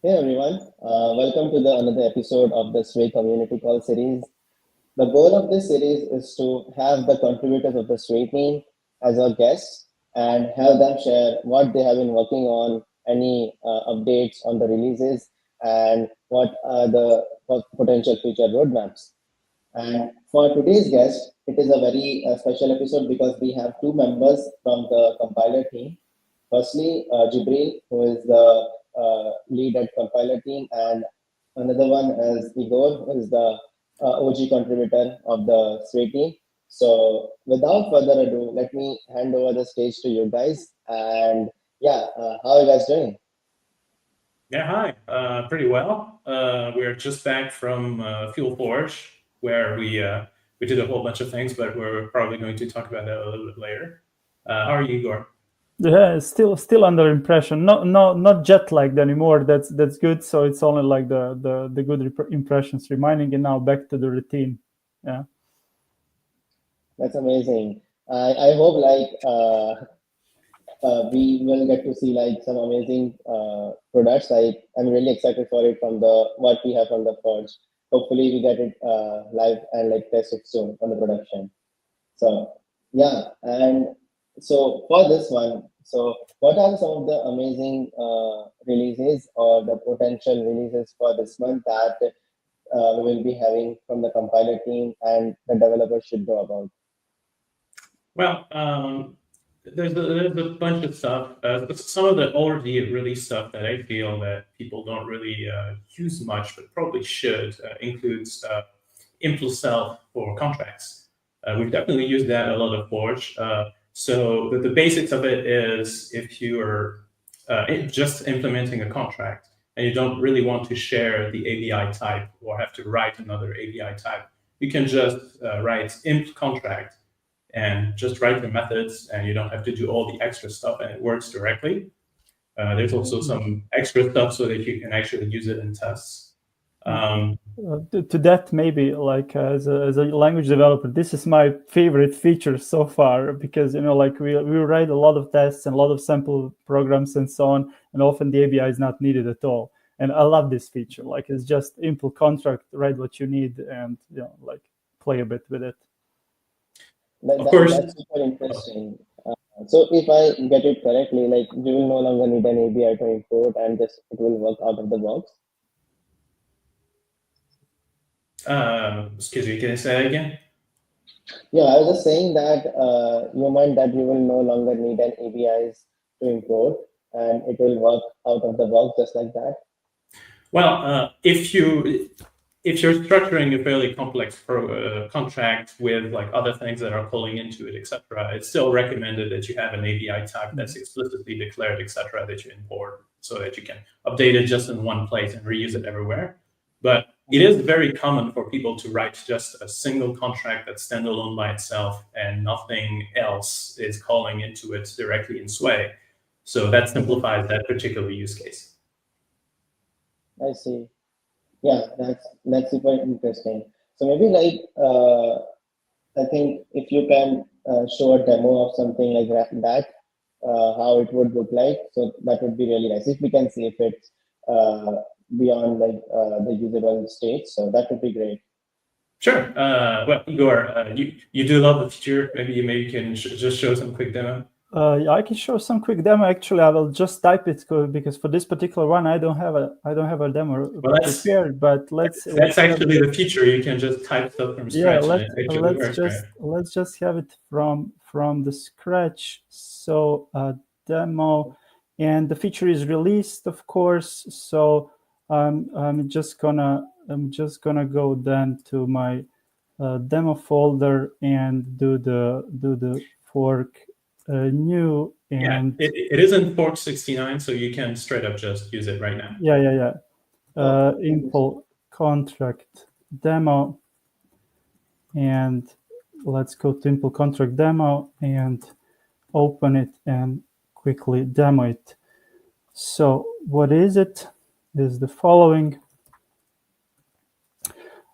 Hey everyone, welcome to the another episode of the Sway Community Call series. The goal of this series is to have the contributors of the Sway team as our guests and have them share what they have been working on, any updates on the releases, and what are the potential future roadmaps. And for today's guest, it is a very special episode because we have two members from the compiler team. Firstly, Jibril, who is the lead at compiler team, and another one is Igor, who is the OG contributor of the Sway team. So, without further ado, let me hand over the stage to you guys. And yeah, how are you guys doing? Yeah, hi. Pretty well. We're just back from Fuel Forge, where we did a whole bunch of things, but we're probably going to talk about that a little bit later. How are you, Igor? Yeah, still under impression. Not jet lagged anymore. That's good. So it's only like the good impressions reminding, and now back to the routine. Yeah. That's amazing. I hope we will get to see like some amazing products. I'm really excited for it from the what we have from the Forge. Hopefully, we get it live and like test it soon on the production. So yeah, and so for this one, so what are some of the amazing releases or the potential releases for this month that we will be having from the compiler team and the developers should know about? Well, there's a bunch of stuff. Some of the already released stuff that I feel that people don't really use much, but probably should, includes impl for contracts. We've definitely used that a lot of Forge. So the basics of it is if you're just implementing a contract and you don't really want to share the ABI type or have to write another ABI type, you can just write imp contract and just write the methods, and you don't have to do all the extra stuff, and it works directly. There's also some extra stuff so that you can actually use it in tests. To that, maybe like as a language developer, this is my favorite feature so far because like we write a lot of tests and a lot of sample programs and so on, and often the ABI is not needed at all. And I love this feature. Like it's just impl contract, write what you need, and like play a bit with it. Of course. That's super interesting. So if I get it correctly, like you will no longer need an ABI to import and just it will work out of the box. Excuse me, can I say that again? Yeah, I was just saying that you meant that you will no longer need an ABIs to import and it will work out of the box just like that. Well, if you're structuring a fairly complex contract with like other things that are calling into it, etc., it's still recommended that you have an ABI type that's explicitly declared, etc., that you import so that you can update it just in one place and reuse it everywhere. But it is very common for people to write just a single contract that's standalone by itself and nothing else is calling into it directly in Sway. So that simplifies that particular use case. I see. Yeah, that's super interesting. So maybe like I think if you can show a demo of something like that, how it would look like, so that would be really nice. If we can see if it's beyond like the usable state, so that would be great. Sure. Well, Igor, you do love the feature. Maybe you can just show some quick demo. Yeah, I can show some quick demo. Actually, I will just type it because for this particular one, I don't have a demo prepared. But that's actually the feature. You can just type stuff from scratch. Yeah, let's just have it from the scratch. So demo, and the feature is released, of course. So I'm just gonna go then to my demo folder and do the fork. New and it is in fork 69, so you can straight up just use it right now. Yeah. Impl contract demo, and let's go to impl contract demo and open it and quickly demo it. So what is it? Is the following.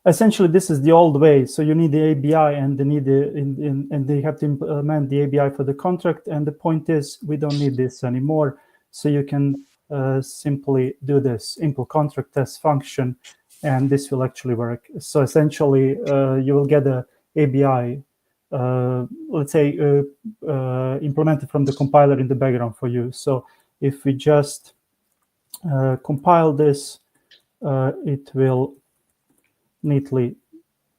Essentially, this is the old way. So you need the ABI, and they have to implement the ABI for the contract. And the point is, we don't need this anymore. So you can simply do this impl contract test function, and this will actually work. So essentially, you will get a ABI, let's say, implemented from the compiler in the background for you. So if we just compile this, it will neatly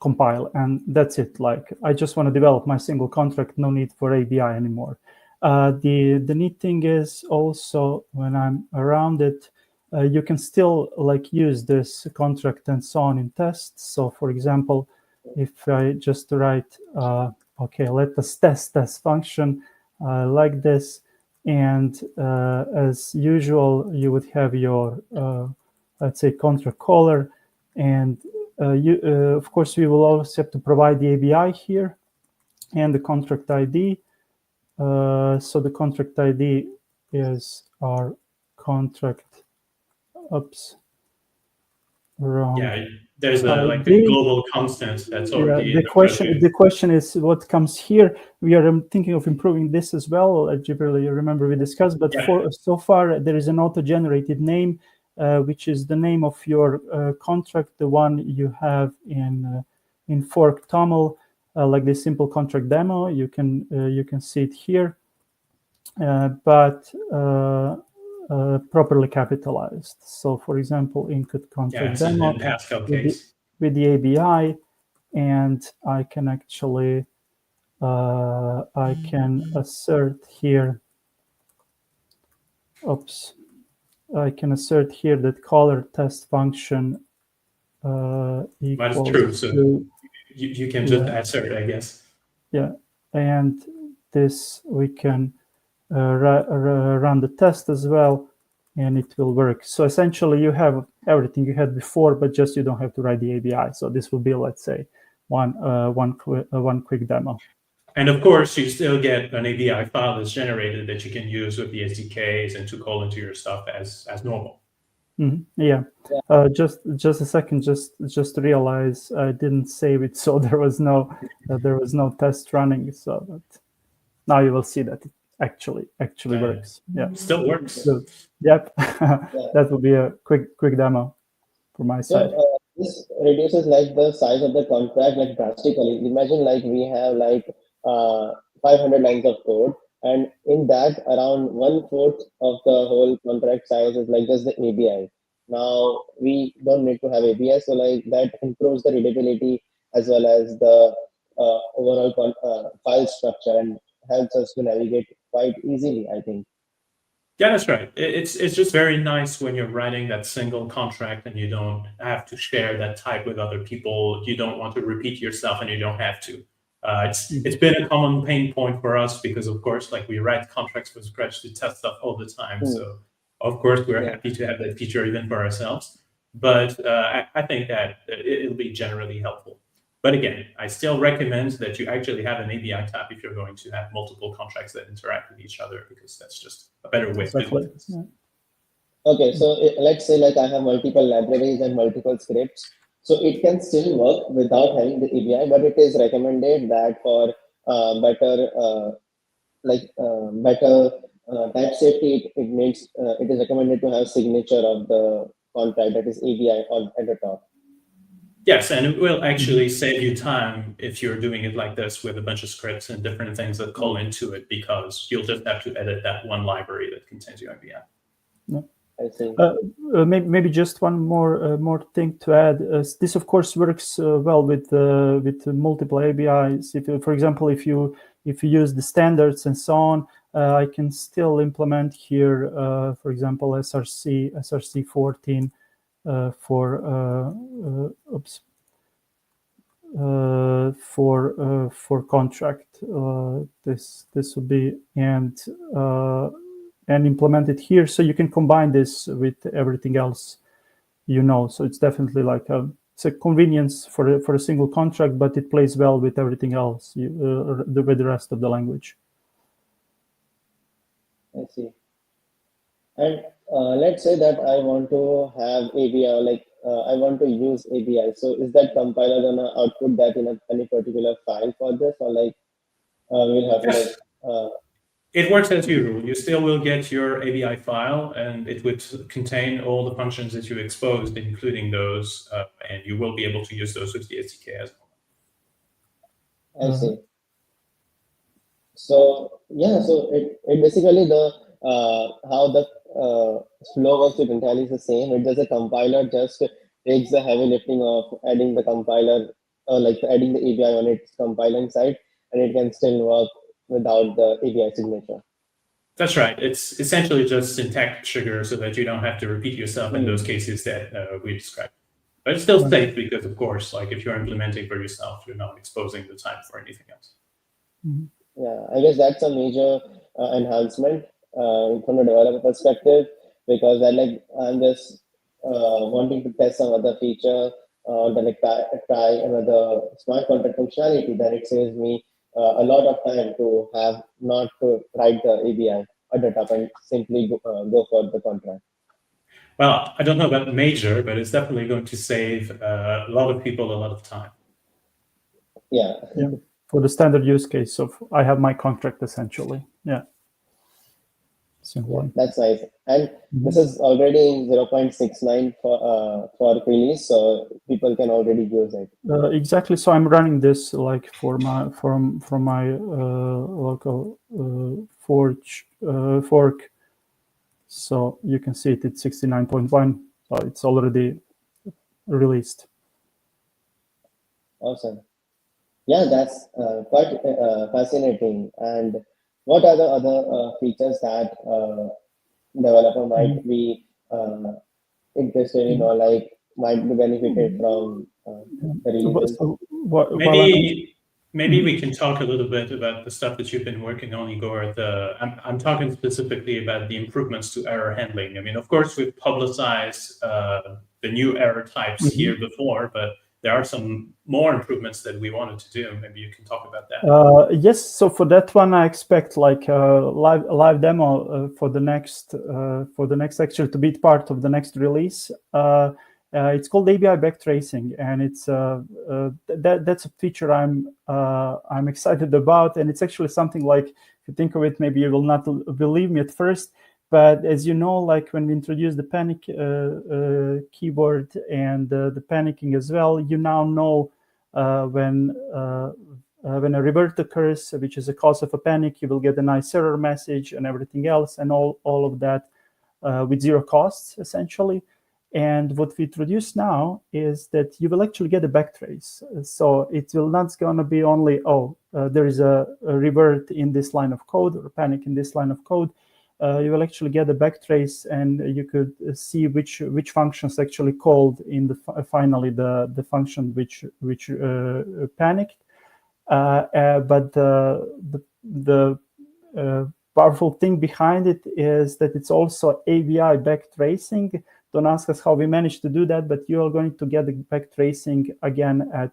compile, and that's it. Like, I just want to develop my single contract, no need for ABI anymore. The neat thing is also, when I'm around it, you can still like use this contract and so on in tests. So for example, if I just write, okay, let us test this function like this, and as usual, you would have your, let's say, contract caller, and of course, we will also have to provide the ABI here and the contract ID. So the contract ID is our contract. Oops, wrong. Yeah, there's like a global constant that's already. Yeah, the question is what comes here. We are thinking of improving this as well. Jibril, you remember we discussed, but so far there is an auto-generated name, which is the name of your contract, the one you have in fork toml, like this simple contract demo. You can see it here, but properly capitalized. So, for example, input contract demo with the ABI, and I can actually I can assert here. Oops. I can assert here that caller test function equals true. So you can just assert, I guess. Yeah, and this we can run the test as well, and it will work. So essentially, you have everything you had before, but just you don't have to write the ABI. So this will be, let's say, one quick demo. And of course, you still get an ABI file that's generated that you can use with the SDKs and to call into your stuff as normal. Mm-hmm. Yeah. Just a second. Just realize I didn't save it, so there was no test running. So but now you will see that it actually works. Yeah. Still works. So, yep. That will be a quick demo from my side. This reduces like the size of the contract like drastically. Imagine like we have like 500 lines of code, and in that around 1/4 of the whole contract size is like just the ABI. Now we don't need to have ABI, so like that improves the readability as well as the overall file structure and helps us to navigate quite easily, I think. Yeah, that's right. It's just very nice when you're writing that single contract and you don't have to share that type with other people. You don't want to repeat yourself, and you don't have to. It's been a common pain point for us because, of course, like we write contracts from scratch to test stuff all the time. So, of course, we're happy to have that feature even for ourselves. But I think that it'll be generally helpful. But again, I still recommend that you actually have an ABI tab if you're going to have multiple contracts that interact with each other, because that's just a better way to do it. Yeah. Okay, so let's say like I have multiple libraries and multiple scripts. So it can still work without having the ABI, but it is recommended that for better type safety, it is recommended to have signature of the contract, that is ABI, at the top. Yes, and it will actually save you time if you're doing it like this with a bunch of scripts and different things that call into it, because you'll just have to edit that one library that contains your ABI. Yeah. I see. Maybe just one more thing to add. This, of course, works well with multiple ABIs. For example, if you use the standards and so on, I can still implement here, for example, SRC 14 for contract. This will be and implement it here, so you can combine this with everything else, So it's definitely like it's a convenience for a single contract, but it plays well with everything else, with the rest of the language. I see. And let's say that I want to have ABI, I want to use ABI. So is that compiler gonna output that in any particular file for this, or we'll have to It works as usual. You still will get your ABI file, and it would contain all the functions that you exposed, including those, and you will be able to use those with the SDK as I well. see. So yeah, so it basically the how the flow works with Intel is the same. It does a compiler just takes the heavy lifting of adding the compiler, like adding the ABI on its compiling side, and it can still work without the ABI signature. That's right. It's essentially just syntactic sugar so that you don't have to repeat yourself in those cases that we described. But it's still safe because, of course, like if you're implementing for yourself, you're not exposing the time for anything else. Yeah, I guess that's a major enhancement from the developer perspective, because I'm just wanting to test some other feature, then like try another smart contract functionality. Then it saves me a lot of time to have not to write the ABI at the top and simply go for the contract. Well, I don't know about major, but it's definitely going to save a lot of people a lot of time. Yeah. For the standard use case of I have my contract essentially. Yeah. Simple. That's nice. And this is already in 0.69 for release, so people can already use it. Exactly. So I'm running this like for my from my local fork. So you can see it. It's 69.1. So it's already released. Awesome. Yeah, that's quite fascinating. And what are the other features that developer might be interested in, or like might be benefited from the releases? So, maybe we can talk a little bit about the stuff that you've been working on, Igor. I'm talking specifically about the improvements to error handling. I mean, of course, we've publicized the new error types here before, but there are some more improvements that we wanted to do. Maybe you can talk about that. Yes. So for that one, I expect like a live demo for the next actually to be part of the next release. It's called ABI backtracing, and it's that's a feature I'm excited about, and it's actually something like, if you think of it, maybe you will not believe me at first, but as you know, like when we introduced the panic keyword and the panicking as well, you now know when a revert occurs, which is a cause of a panic, you will get a nice error message and everything else, and all of that with zero costs essentially. And what we introduce now is that you will actually get a backtrace. So it will not going to be only, there is a revert in this line of code or panic in this line of code. You will actually get a backtrace, and you could see which functions actually called in the finally the function which panicked. But the powerful thing behind it is that it's also ABI backtracing. Don't ask us how we managed to do that, but you are going to get the backtracing again at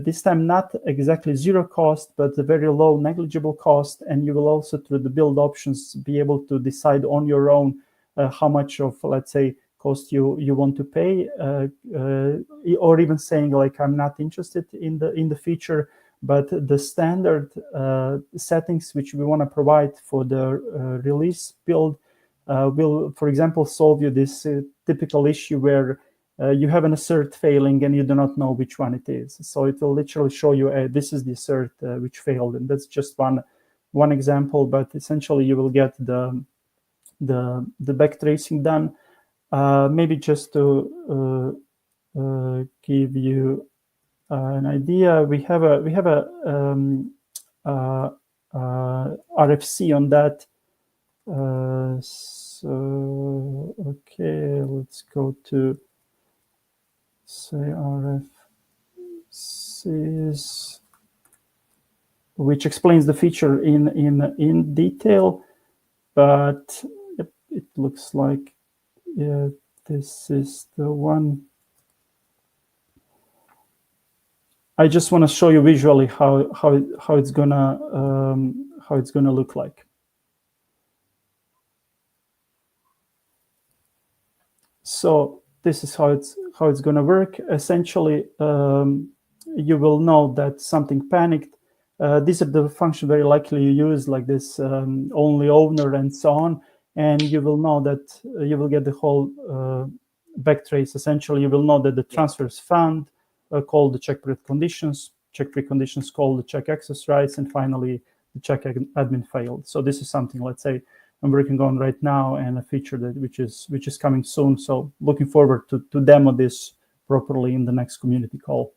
this time, not exactly zero cost, but a very low negligible cost. And you will also, through the build options, be able to decide on your own how much of, let's say, cost you want to pay, or even saying like, I'm not interested in the feature, but the standard settings which we want to provide for the release build will, for example, solve you this typical issue where you have an assert failing and you do not know which one it is. So it will literally show you this is the assert which failed, and that's just one example. But essentially, you will get the backtracing done. Maybe just to give you an idea, we have a RFC on that. So okay, let's go to say RFCs, which explains the feature in detail, but it looks like this is the one. I just want to show you visually how it's gonna look like. So this is how it's going to work. Essentially, you will know that something panicked, these are the functions very likely you use, like this only owner and so on, and you will know that you will get the whole backtrace. Essentially, you will know that the transfer is found, call the check preconditions, call the check access rights, and finally the check admin failed. So this is something, let's say, I'm working on right now, and a feature that which is coming soon. So looking forward to demo this properly in the next community call.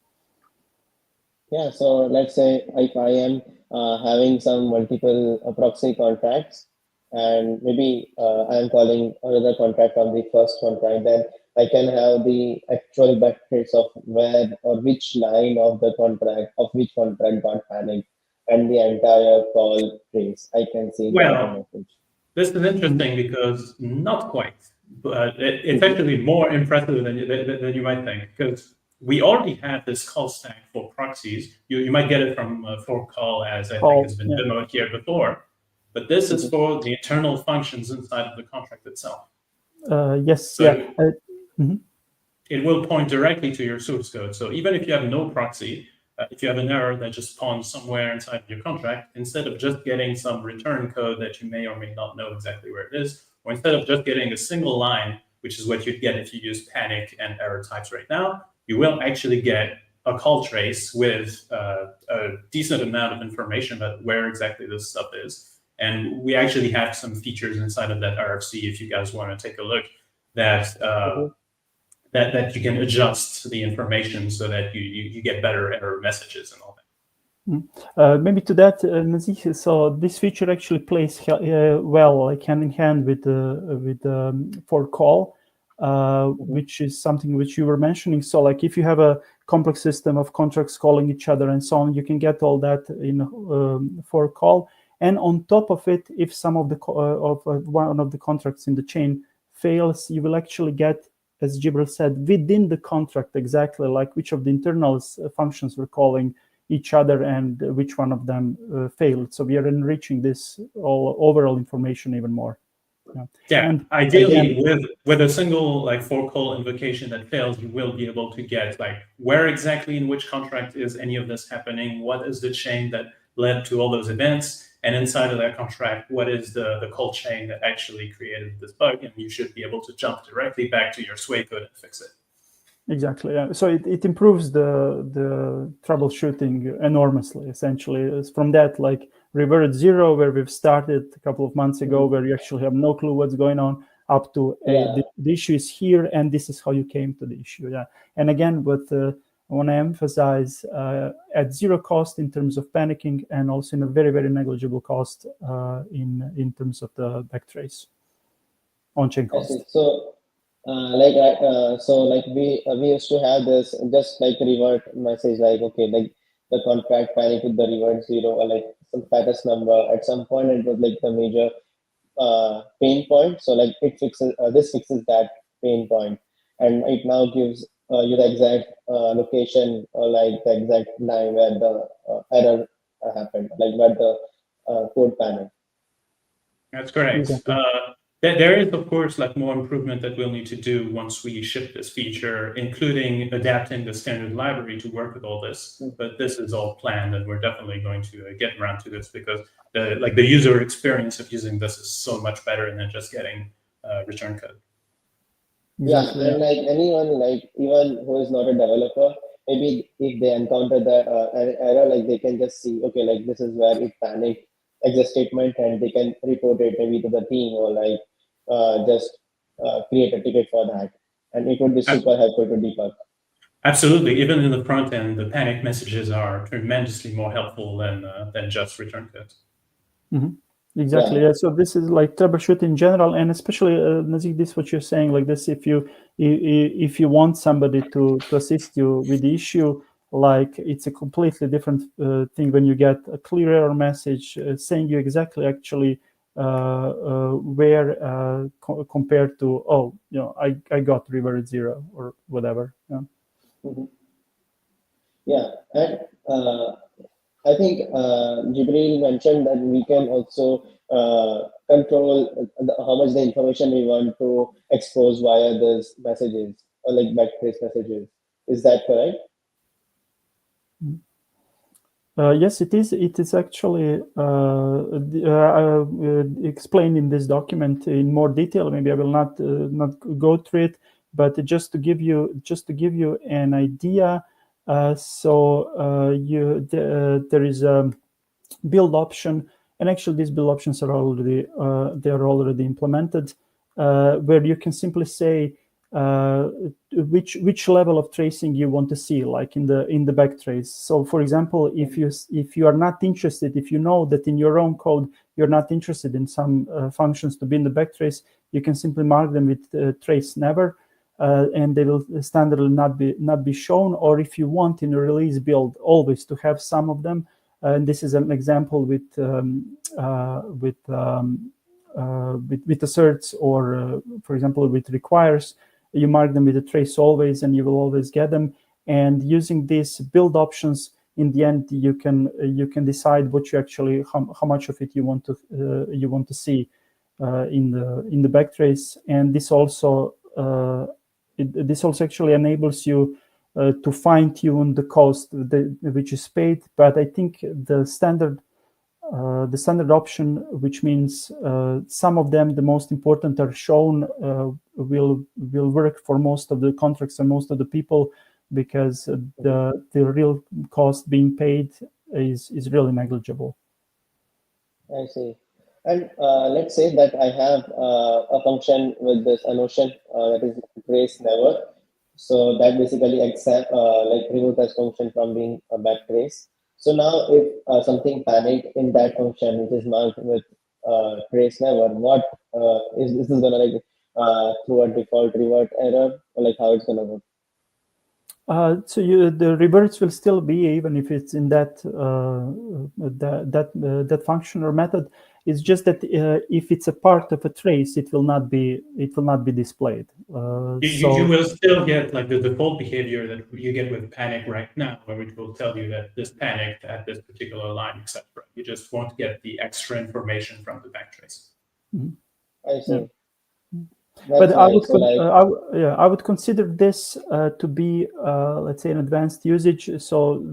Yeah, so let's say if I am having some multiple proxy contracts, and maybe I am calling another contract on the first contract, then I can have the actual backtrace of where or which line of the contract, of which contract got panicked, and the entire call trace. I can see the error Well, message. this is interesting because not quite, but it's actually more impressive than you might think, because we already have this call stack for proxies. You might get it from for call, as I think has been demoed here before, but this is for the internal functions inside of the contract itself. Yes, so yeah. It will point directly to your source code. So even if you have no proxy, if you have an error that just spawns somewhere inside of your contract, instead of just getting some return code that you may or may not know exactly where it is, or instead of just getting a single line, which is what you'd get if you use panic and error types right now, you will actually get a call trace with a decent amount of information about where exactly this stuff is. And we actually have some features inside of that RFC, if you guys want to take a look, that that you can adjust the information so that you get better error messages and all that. Maybe to that, Nazih, so this feature actually plays well, like hand in hand with for call, which is something which you were mentioning. So, like if you have a complex system of contracts calling each other and so on, you can get all that in for call. And on top of it, if some of the one of the contracts in the chain fails, you will actually get, as Jibril said, within the contract exactly like which of the internal functions were calling each other and which one of them failed. So we are enriching this overall information even more. Yeah, and ideally with a single like for call invocation that fails, you will be able to get like where exactly in which contract is any of this happening, what is the chain that led to all those events, and inside of that contract, what is the call chain that actually created this bug, and you should be able to jump directly back to your Sway code and fix it. Exactly. Yeah. So it improves the troubleshooting enormously. Essentially, it's from that like revert zero where we've started a couple of months ago, where you actually have no clue what's going on, up to the issue is here, and this is how you came to the issue. Yeah. And again, what I want to emphasize, at zero cost in terms of panicking, and also in a very, very negligible cost in terms of the backtrace on-chain cost. So we used to have this just like revert message, like okay, like the contract panic with the revert zero or like some status number. At some point it was like the major pain point, so like it fixes this fixes that pain point, and it now gives you the exact location or like the exact line where the error happened, like where the code panicked. That's correct. Exactly. There is, of course, like more improvement that we'll need to do once we ship this feature, including adapting the standard library to work with all this. But this is all planned, and we're definitely going to get around to this because the user experience of using this is so much better than just getting return code. Exactly. Yeah, and like anyone, like even who is not a developer, maybe if they encounter the error, like they can just see, okay, like this is where it panicked, exit statement, and they can report it maybe to the team or like just create a ticket for that, and it would be super helpful to debug. Absolutely, even in the front end, the panic messages are tremendously more helpful than just return codes. Exactly. Yeah. So this is like troubleshoot in general, and especially Nazih, this is what you're saying. Like this, if you want somebody to assist you with the issue, like it's a completely different thing when you get a clear error message saying you exactly actually where compared to I got revert zero or whatever. Yeah. Yeah, and I think Jibril mentioned that we can also control how much the information we want to expose via these messages or like backtrace messages. Is that correct? Yes, it is. It is actually explained in this document in more detail. Maybe I will not go through it, but just to give you an idea. There is a build option, and actually these build options are already implemented, where you can simply say which level of tracing you want to see, like in the backtrace. So for example, if you are not interested, if you know that in your own code you're not interested in some functions to be in the backtrace, you can simply mark them with trace never, and they will standardly not be shown. Or if you want in a release build always to have some of them, and this is an example with asserts, or for example with requires, you mark them with a trace always, and you will always get them. And using these build options, in the end, you can decide what you actually how much of it you want to see in the backtrace. And this also actually enables you to fine tune the cost which is paid. But I think the standard option, which means some of them, the most important, are shown, will work for most of the contracts and most of the people, because the real cost being paid is really negligible. I see. And let's say that I have a function with this a notion that is trace never. So that basically accept remove that function from being a backtrace. So now if something panicked in that function which is marked with trace never, what is this is gonna through a default revert error, or like how it's gonna work? So the reverts will still be, even if it's in that function or method. It's just that if it's a part of a trace, it will not be displayed. You will still get like the default behavior that you get with panic right now, where it will tell you that this panicked at this particular line, etc. You just won't get the extra information from the backtrace. Mm-hmm. I see. Yeah. But I would consider this to be, let's say, an advanced usage. So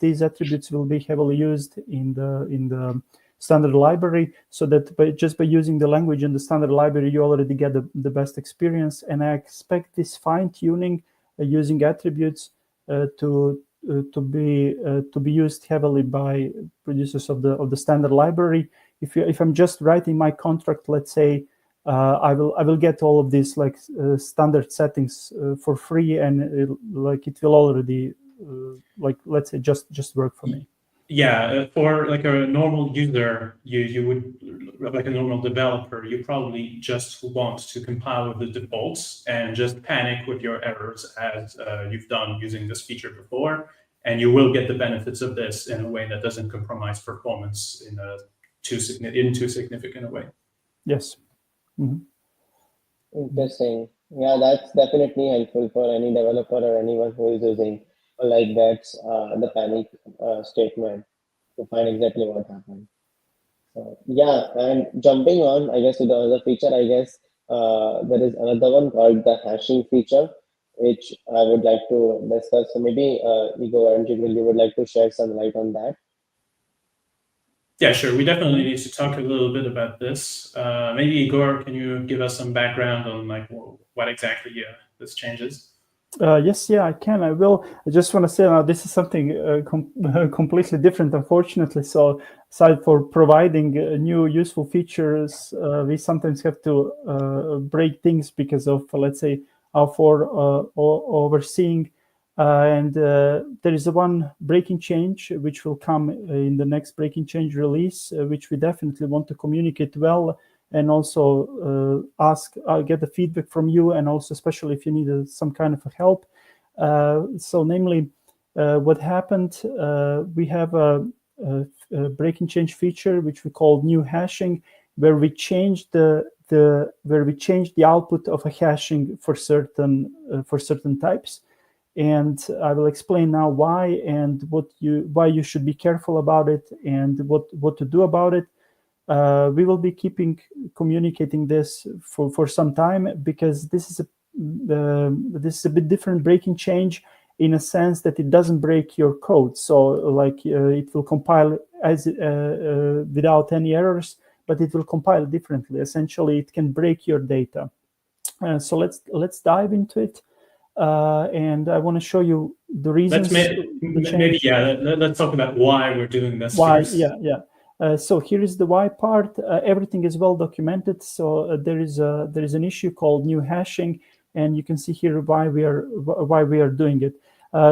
these attributes will be heavily used in the standard library, so that just by using the language in the standard library, you already get the best experience. And I expect this fine tuning using attributes to be used heavily by producers of the standard library. If I'm just writing my contract, let's say, I will get all of these standard settings for free, and it will already let's say just work for me. Yeah, for like a normal user, you would, like a normal developer, you probably just want to compile with the defaults and just panic with your errors as you've done using this feature before, and you will get the benefits of this in a way that doesn't compromise performance in too significant a way. Yes. Mm-hmm. Interesting. Yeah, that's definitely helpful for any developer or anyone who is using like that's the panic statement to find exactly what happened. So yeah, and jumping on, I guess, to the other feature, I guess there is another one called the hashing feature, which I would like to discuss. So maybe Igor and Jibril, you would like to share some light on that? Yeah, sure. We definitely need to talk a little bit about this. Maybe Igor, can you give us some background on like what exactly this changes? Yes, yeah, I can. I will. I just want to say now this is something completely different, unfortunately. So, aside for providing new useful features, we sometimes have to break things because of, let's say, our overseeing. And there is one breaking change which will come in the next breaking change release, which we definitely want to communicate well, and also get the feedback from you, and also especially if you need some kind of help. So namely, what happened, we have a breaking change feature which we call new hashing, where we change the output of a hashing for certain types. And I will explain now why, and why you should be careful about it, and what to do about it. We will be communicating this for some time, because this is a bit different breaking change, in a sense that it doesn't break your code. So like it will compile as without any errors, but it will compile differently. Essentially, it can break your data. So let's dive into it. And I want to show you the reasons. Maybe let's talk about why we're doing this. Why? First. Yeah. So here is the why part. Everything is well documented. So there is an issue called new hashing, and you can see here why we are doing it.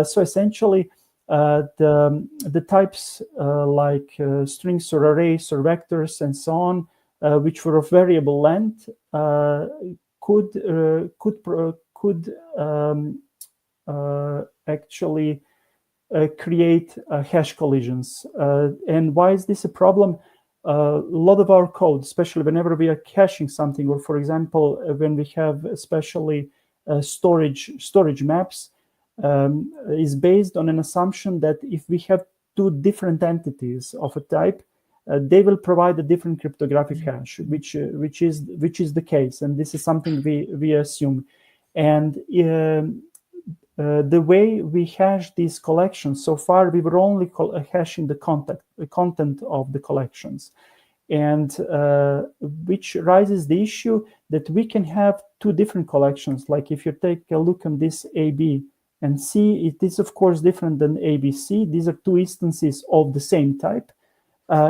So essentially, the types like strings or arrays or vectors and so on, which were of variable length, could actually create hash collisions. And why is this a problem? A lot of our code, especially whenever we are caching something, or for example, when we have especially storage maps, is based on an assumption that if we have two different entities of a type, they will provide a different cryptographic hash, which is the case, and this is something we assume. And the way we hash these collections so far, we were only hashing the content of the collections, and which raises the issue that we can have two different collections. Like if you take a look on this AB and C, it is of course different than ABC. These are two instances of the same type,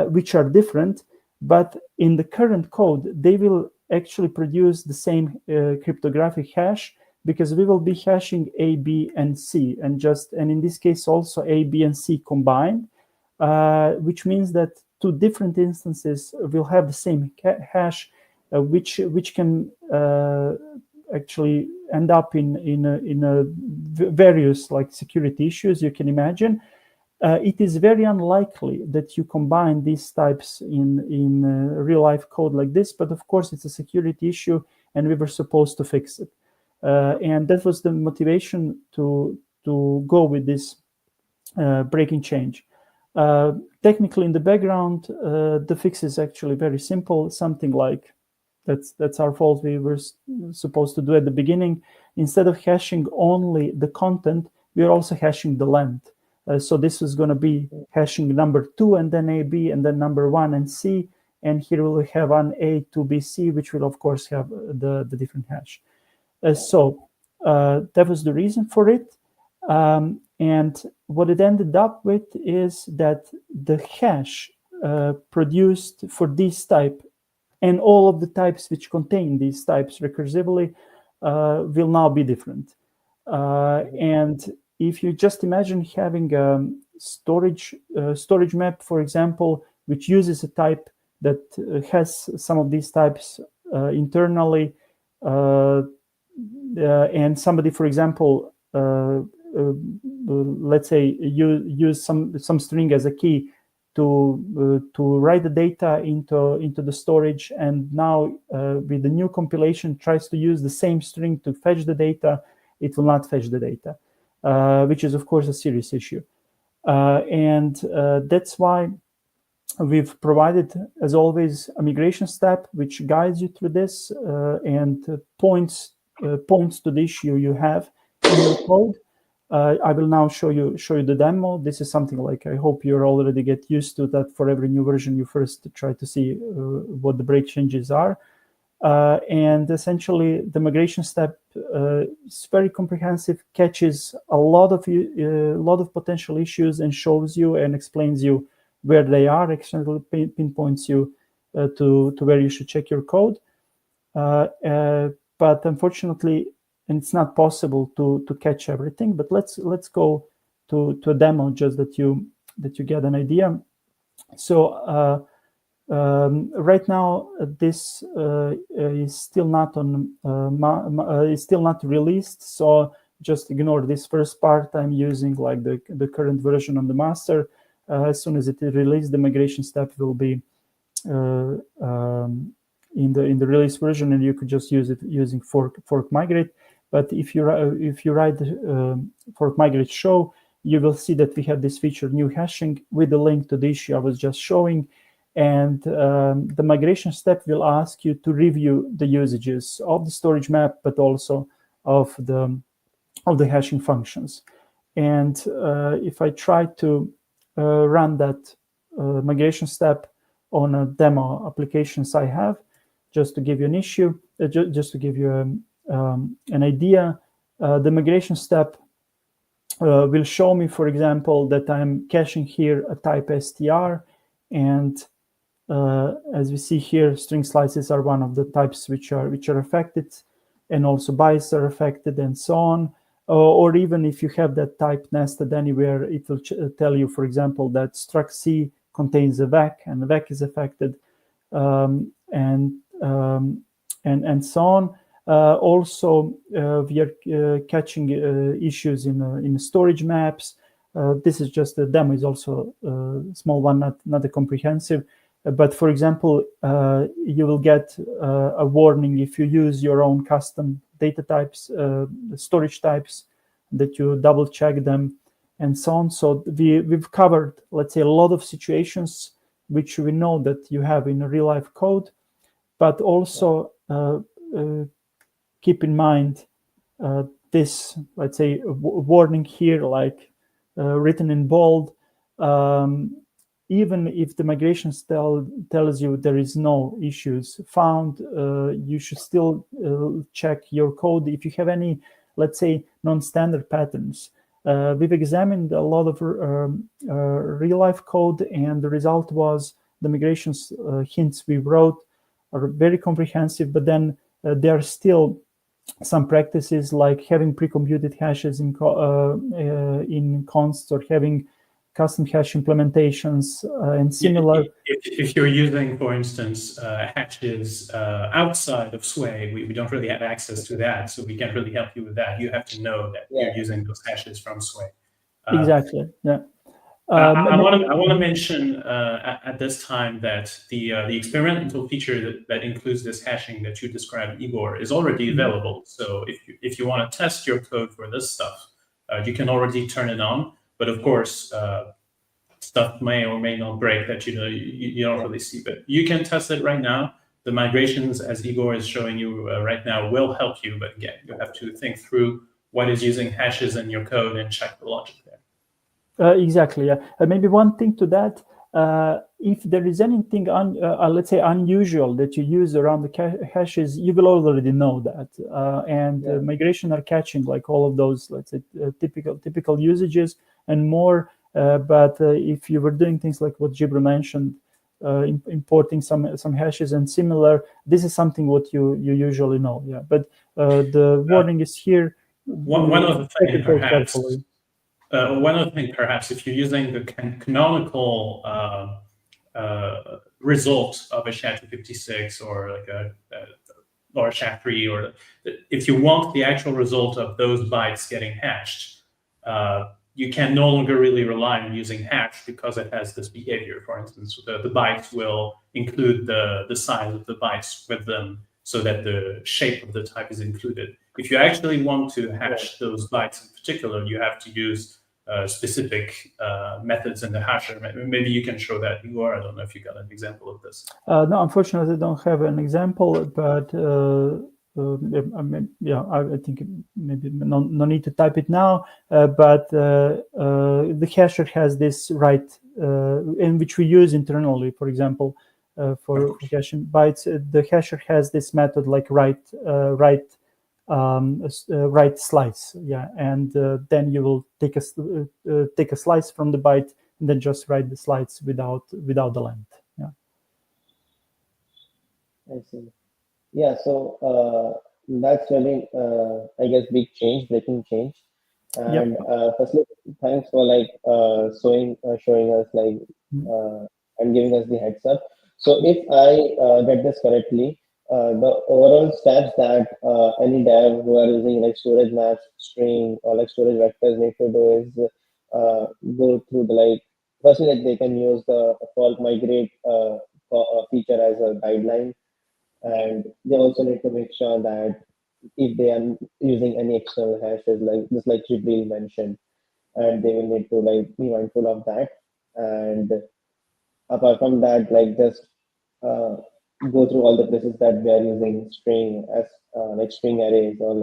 which are different, but in the current code, they will actually produce the same cryptographic hash, because we will be hashing A, B, and C, and in this case also A, B, and C combined, which means that two different instances will have the same hash, which can actually end up in various like security issues you can imagine. It is very unlikely that you combine these types in real life code like this, but of course it's a security issue, and we were supposed to fix it. And that was the motivation to go with this breaking change. Technically, in the background, the fix is actually very simple. Something like that's our fault. We were supposed to do at the beginning. Instead of hashing only the content, we are also hashing the length. So this is going to be hashing number 2 and then A, B, and then number 1 and C. And here we'll have an A, 2, B, C, which will of course have the different hash. So that was the reason for it. And what it ended up with is that the hash produced for this type and all of the types which contain these types recursively will now be different. And if you just imagine having a storage map, for example, which uses a type that has some of these types internally, and somebody, for example, let's say you use some string as a key to write the data into the storage, and now with the new compilation tries to use the same string to fetch the data, it will not fetch the data, which is of course a serious issue. And that's why we've provided, as always, a migration step which guides you through this and points to the issue you have in your code. I will now show you the demo. This is something like, I hope you already get used to that. For every new version, you first try to see what the break changes are. And essentially, the migration step is very comprehensive, catches a lot of potential issues, and shows you and explains you where they are, actually pinpoints you to where you should check your code. But unfortunately, and it's not possible to catch everything. But let's go to a demo just that you get an idea. So right now, this is still not is still not released. So just ignore this first part. I'm using like the current version on the master. As soon as it is released, the migration step will be in the release version, and you could just use it using fork migrate. But if you write fork migrate show, you will see that we have this feature, new hashing, with the link to the issue I was just showing. And the migration step will ask you to review the usages of the storage map, but also of the hashing functions. And if I try to run that migration step on a demo applications I have, just to give you an issue, just to give you an idea, the migration step will show me, for example, that I'm caching here a type str, and as we see here, string slices are one of the types which are affected, and also bytes are affected, and so on. Or even if you have that type nested anywhere, it will tell you, for example, that struct C contains a vec, and the vec is affected, and so on. Also, we are catching issues in storage maps. This is just a demo; is also a small one, not a comprehensive. But for example, you will get a warning if you use your own custom data types, storage types, that you double check them, and so on. So we've covered, let's say, a lot of situations which we know that you have in real life code, but also keep in mind this, let's say, warning here, like written in bold. Even if the migration tells you there is no issues found, you should still check your code. If you have any, let's say, non-standard patterns, we've examined a lot of real-life code, and the result was the migrations hints we wrote are very comprehensive, but then there are still some practices like having pre-computed hashes in const, or having custom hash implementations and similar. If you're using, for instance, hashes outside of Sway, we don't really have access to that, so we can't really help you with that. You have to know that you're using those hashes from Sway. Exactly. Yeah. I want to mention at this time that the experimental feature that includes this hashing that you described, Igor, is already available. So if you want to test your code for this stuff, you can already turn it on. But of course, stuff may or may not break that you don't really see. But you can test it right now. The migrations, as Igor is showing you right now, will help you. But again, you have to think through what is using hashes in your code and check the logic there. Exactly. Yeah. Maybe one thing to that, if there is anything let's say unusual that you use around the hashes, you will already know that. Migration are catching like all of those, let's say, typical usages and more. But if you were doing things like what Jibril mentioned, importing some hashes and similar, this is something what you usually know. Yeah. But the warning is here. One other thing, perhaps. One other thing, perhaps, if you're using the canonical result of a SHA-256 or like or SHA-3, or if you want the actual result of those bytes getting hashed, you can no longer really rely on using hash because it has this behavior. For instance, the bytes will include the size of the bytes with them so that the shape of the type is included. If you actually want to hash those bytes in particular, you have to use specific methods in the hasher. Maybe you can show that, Igor. I don't know if you got an example of this. No, unfortunately, I don't have an example, but I think maybe no need to type it now. But the hasher has this write, in which we use internally, for example, for hashing bytes. The hasher has this method like write slice, and then you will take a slice from the byte and then just write the slice without the length. I see. Yeah, so that's really, I guess, breaking change. And firstly, thanks for showing us and giving us the heads up. So if I get this correctly, the overall steps that any dev who are using like storage maps, string, or like storage vectors need to do is go through the firstly, like they can use the fork migrate feature as a guideline, and they also need to make sure that if they are using any external hashes, like Jibril mentioned, and they will need to be mindful of that. And apart from that, just go through all the places that we are using string as like string arrays or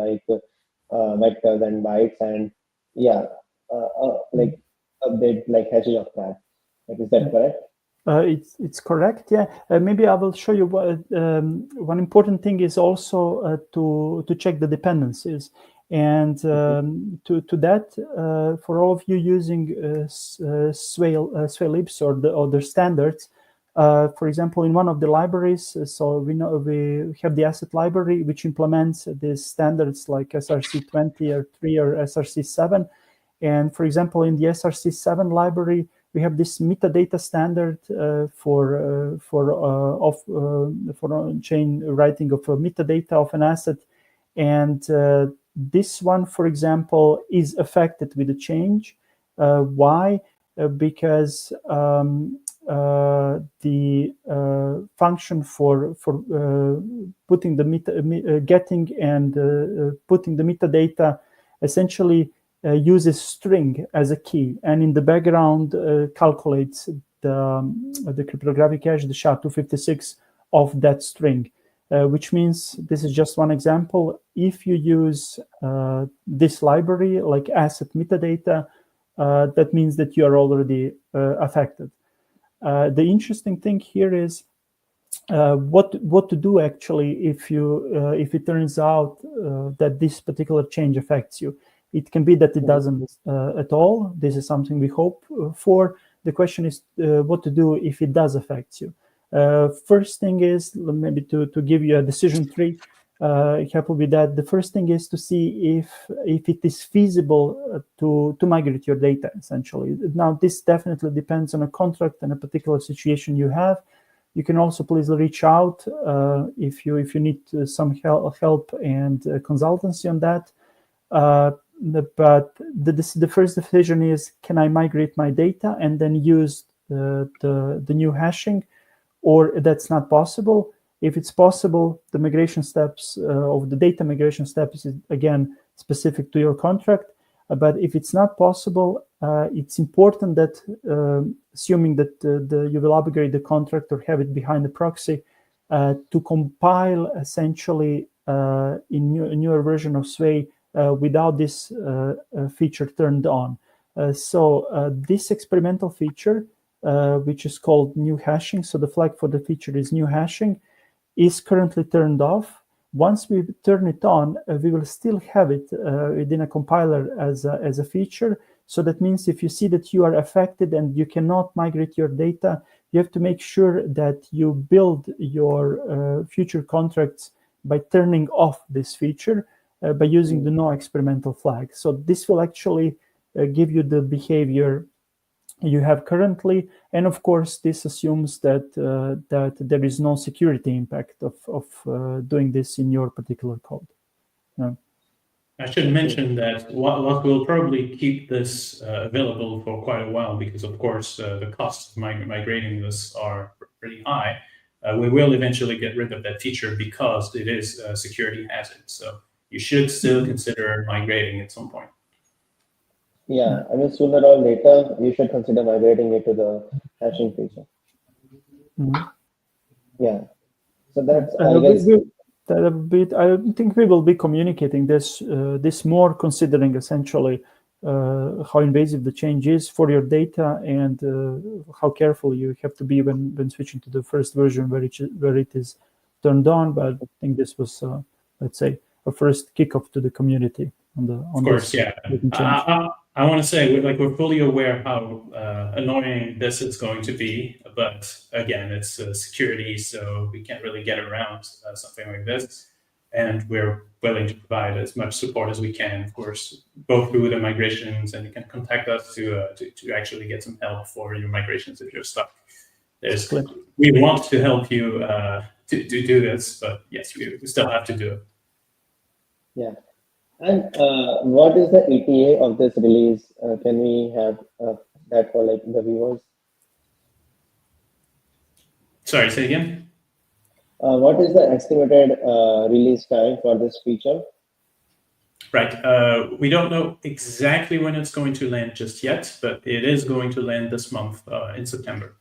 vectors and bytes, and like update like hashing of that. Like, is that correct? It's correct. Yeah. Maybe I will show you what one important thing is also to check the dependencies, and to that for all of you using Sway libs or the standards. For example, in one of the libraries, so we have the asset library which implements these standards like SRC20 or 3 or SRC7, and for example, in the SRC7 library, we have this metadata standard for on-chain writing of metadata of an asset, and this one, for example, is affected with the change. Why? Because the function for putting the getting and putting the metadata essentially uses string as a key, and in the background calculates the cryptographic hash, the SHA-256 of that string, which means this is just one example. If you use this library like asset metadata, that means that you are already affected. The interesting thing here is what to do actually if it turns out that this particular change affects you. It can be that it doesn't at all. This is something we hope for. The question is what to do if it does affect you. First thing is maybe to give you a decision tree. Help with that. The first thing is to see if it is feasible to migrate your data. Essentially, now this definitely depends on a contract and a particular situation you have. You can also please reach out if you need some help and consultancy on that. But the first decision is, can I migrate my data and then use the new hashing, or that's not possible? If it's possible, the migration steps of the data migration steps is again specific to your contract. But if it's not possible, it's important that, assuming that you will upgrade the contract or have it behind the proxy, to compile essentially in a newer version of Sway without this feature turned on. So this experimental feature, which is called new hashing, so the flag for the feature is new hashing, is currently turned off. Once we turn it on, we will still have it within a compiler as a feature. So that means if you see that you are affected and you cannot migrate your data, you have to make sure that you build your future contracts by turning off this feature by using the no experimental flag. So this will actually give you the behavior you have currently, and of course this assumes that that there is no security impact of doing this in your particular code. Yeah. I should mention that what will probably keep this available for quite a while, because of course the costs of migrating this are pretty high. We will eventually get rid of that feature because it is a security hazard. So you should still consider migrating at some point. Yeah, I mean, sooner or later, you should consider migrating it to the hashing feature. Mm-hmm. Yeah, so that's, I guess. I think we will be communicating this more, considering essentially how invasive the change is for your data and how careful you have to be when switching to the first version where it is turned on. But I think this was, let's say, a first kickoff to the community on of course, this. Yeah. I want to say we're fully aware how annoying this is going to be, but again, it's security, so we can't really get around something like this. And we're willing to provide as much support as we can, of course, both through the migrations, and you can contact us to actually get some help for your migrations if you're stuck. We want to help you to do this, but yes, we still have to do it. Yeah. And what is the ETA of this release? Can we have that for like the viewers? Sorry, say again? What is the estimated release time for this feature? Right. We don't know exactly when it's going to land just yet, but it is going to land this month in September.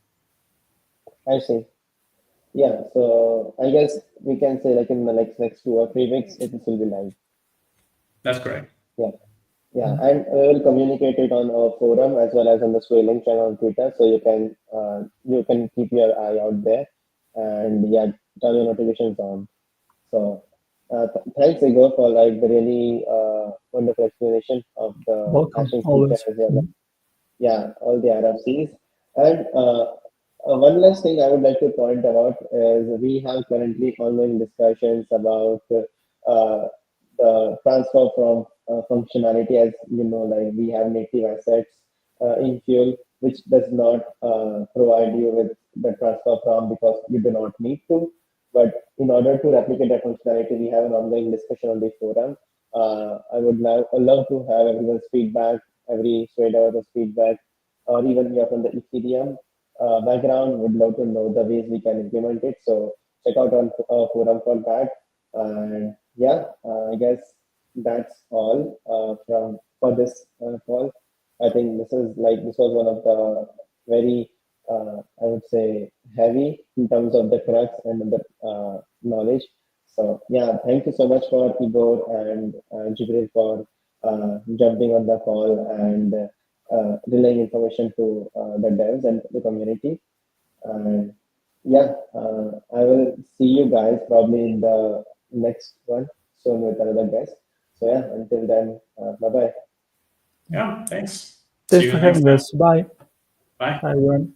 I see. Yeah. So I guess we can say like in the next 2 or 3 weeks, it will be live. That's correct. Yeah. Yeah, and we will communicate it on our forum as well as on the Swelling channel on Twitter, so you can keep your eye out there, and yeah, turn your notifications on. So, thanks Igor for like the really wonderful explanation of the Welcome, hashing feature always. as well. Yeah, all the RFCs. And one last thing I would like to point out is we have currently ongoing discussions about the transfer from functionality. As you know, like we have native assets in Fuel, which does not provide you with the transfer from because you do not need to. But in order to replicate that functionality, we have an ongoing discussion on the forum. I would love to have everyone's feedback, every straight hour's feedback, or even we are from the Ethereum background, would love to know the ways we can implement it. So check out on forum for that. And yeah, I guess that's all from for this call. I think this was one of the very I would say heavy in terms of the crux and the knowledge. So yeah, thank you so much for Igor and Jibril for jumping on the call and relaying information to the devs and the community. And yeah, I will see you guys probably in the next one soon with another guest. So yeah, until then, bye bye. Yeah, thanks. See Thanks you for next having time. us. Bye. Bye. Bye, everyone.